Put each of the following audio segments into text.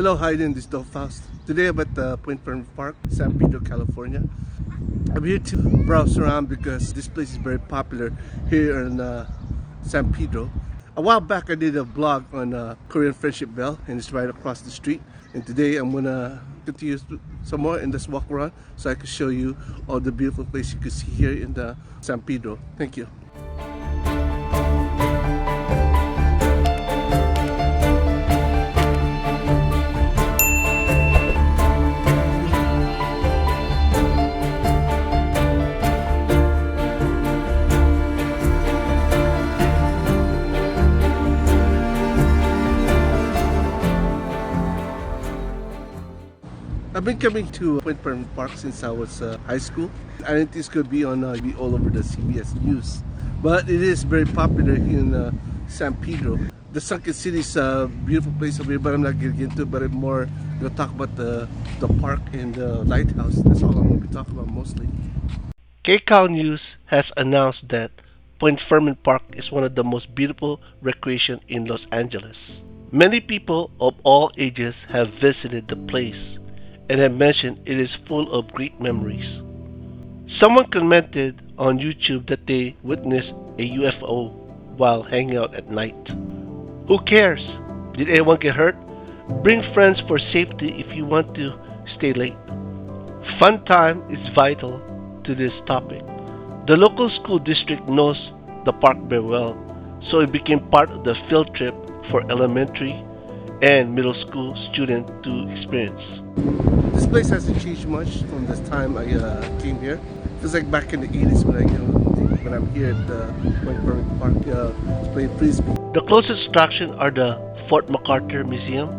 Hello, hi, this is Del Faust. Today I'm at Point Fermin Park, San Pedro, California. I'm here to browse around because this place is very popular here in San Pedro. A while back I did a blog on Korean Friendship Bell, and it's right across the street. And today I'm gonna continue some more and just walk around so I can show you all the beautiful places you can see here in the San Pedro. Thank you. I've been coming to Point Fermin Park since I was high school. I didn't think this could be on be all over the CBS News, but it is very popular in San Pedro. The sunken city is a beautiful place over here, but I'm not going to get into it. But I'm more going to talk about the park and the lighthouse. That's all I'm going to be talking about mostly. KCAL News has announced that Point Fermin Park is one of the most beautiful recreation in Los Angeles. Many people of all ages have visited the place and have mentioned it is full of great memories. Someone commented on YouTube that they witnessed a UFO while hanging out at night. Who cares? Did anyone get hurt? Bring friends for safety if you want to stay late. Fun time is vital to this topic. The local school district knows the park very well, so it became part of the field trip for elementary and middle school students to experience. This place hasn't changed much from the time I came here. It feels like back in the 80s when I'm here at Point Fermin Park playing frisbee. The closest attraction are the Fort MacArthur Museum,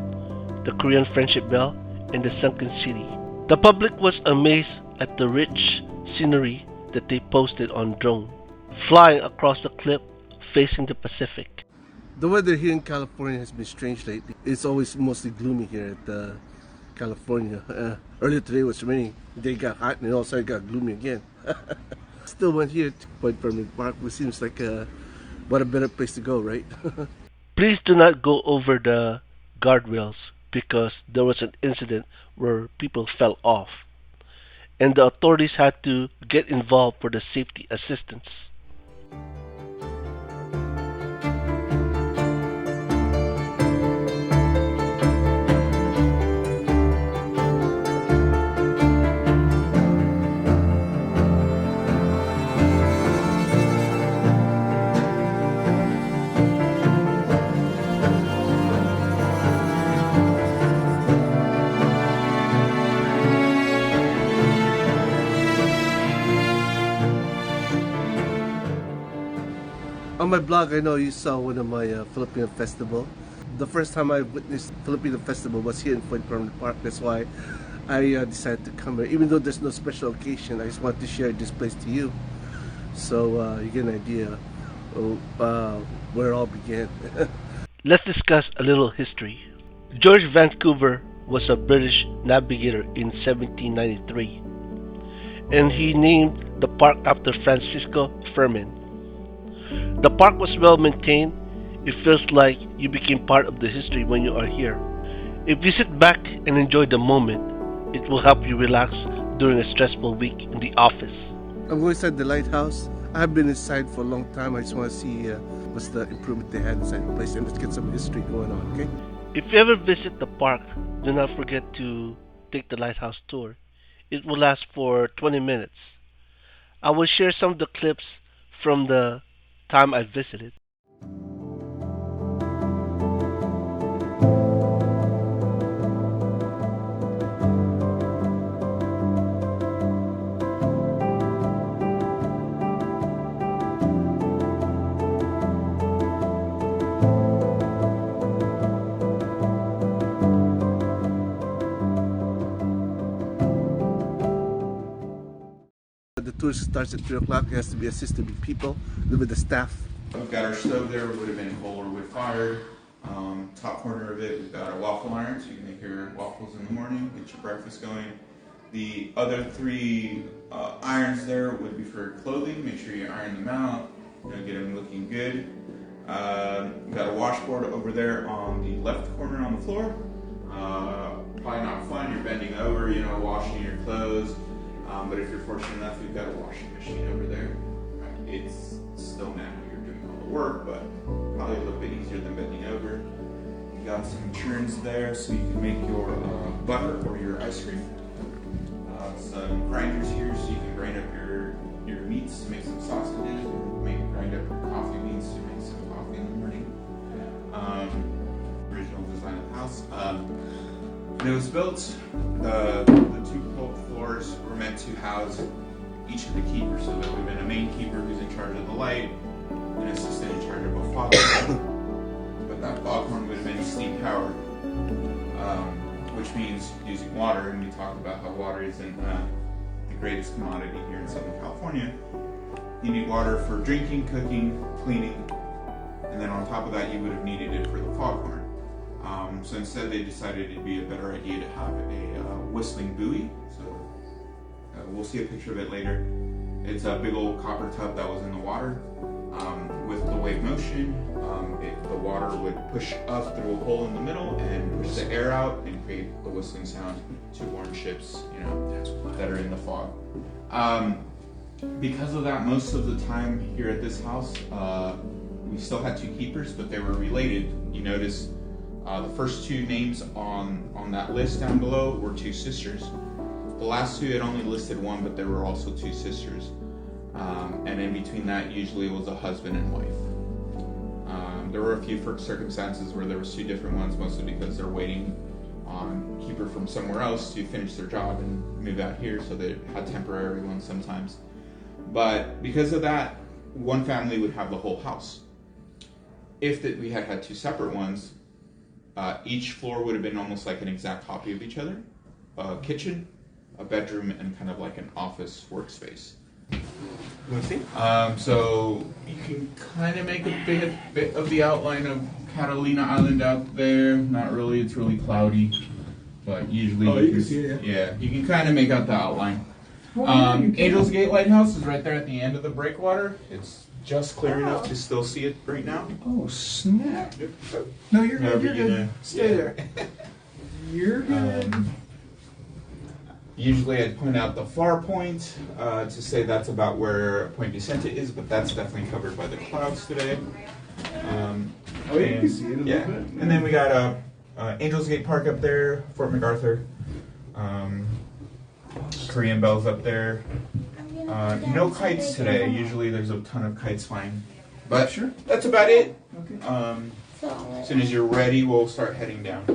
the Korean Friendship Bell, and the Sunken City. The public was amazed at the rich scenery that they posted on drone, flying across the cliff facing the Pacific. The weather here in California has been strange lately. It's always mostly gloomy here at California. Earlier today was raining. The day got hot and all of a sudden it got gloomy again. Still went here to Point Fermin Park, which seems like what a better place to go, right? Please do not go over the guardrails because there was an incident where people fell off, and the authorities had to get involved for the safety assistance. On my blog, I know you saw one of my Filipino festival. The first time I witnessed Filipino festival was here in Point Fermin Park. That's why I decided to come here. Even though there's no special occasion, I just wanted to share this place to you, so you get an idea of where it all began. Let's discuss a little history. George Vancouver was a British navigator in 1793, and he named the park after Francisco Fermin. The park was well maintained. It feels like you became part of the history when you are here. If you sit back and enjoy the moment, it will help you relax during a stressful week in the office. I'm going inside the lighthouse. I've been inside for a long time. I just want to see what's the improvement they had inside the place, and let's get some history going on, okay? If you ever visit the park, do not forget to take the lighthouse tour. It will last for 20 minutes. I will share some of the clips from the time I visited. The tour starts at 3 o'clock. It has to be assisted with people, with the staff. We've got our stove there, would have been coal or wood fired. Top corner of it, we've got our waffle iron, so you can make your waffles in the morning, get your breakfast going. The other three irons there would be for clothing. Make sure you iron them out, get them looking good. We've got a washboard over there on the left corner on the floor. Probably not fun. You're bending over, you know, washing your clothes. But if you're fortunate enough, you've got a washing machine over there. It's still manual. You're doing all the work, but probably a little bit easier than bending over. You got some churns there, so you can make your butter or your ice cream. Some grinders here, so you can grind up your meats to make some sausages, or grind up your coffee beans to make some coffee in the morning. Original design of the house. When it was built, the two floors were meant to house each of the keepers. So there would have been a main keeper who's in charge of the light, an assistant in charge of a foghorn. But that foghorn would have been steam powered, which means using water. And we talk about how water isn't the greatest commodity here in Southern California. You need water for drinking, cooking, cleaning, and then on top of that, you would have needed it for the foghorn. So instead, they decided it'd be a better idea to have a whistling buoy. So we'll see a picture of it later. It's a big old copper tub that was in the water. With the wave motion, the water would push up through a hole in the middle and push the air out and create a whistling sound to warn ships, you know, that are in the fog. Because of that, most of the time here at this house, we still had two keepers, but they were related. You notice the first two names on that list down below were two sisters. The last two had only listed one, but there were also two sisters. And in between that, usually it was a husband and wife. There were a few circumstances where there was two different ones, mostly because they're waiting on keeper from somewhere else to finish their job and move out here, so they had temporary ones sometimes. But because of that, one family would have the whole house. If we had had two separate ones, each floor would have been almost like an exact copy of each other. A kitchen, a bedroom, and kind of like an office workspace. Want to see? So you can kind of make a bit of the outline of Catalina Island out there. Not really, it's really cloudy, but usually you can see it, yeah, you can kind of make out the outline. Angel's Gate Lighthouse is right there at the end of the breakwater. It's just clear enough to still see it right now. Oh, snap. No, you're good. You're good. Stay there. You're good. Usually I'd point out the far point to say that's about where Point Vicente is, but that's definitely covered by the clouds today. You can see it a yeah. little bit. And then we got Angel's Gate Park up there, Fort MacArthur, Korean Bells up there. No kites today. Usually there's a ton of kites flying. But sure. That's about it. Okay. As soon as you're ready, we'll start heading down.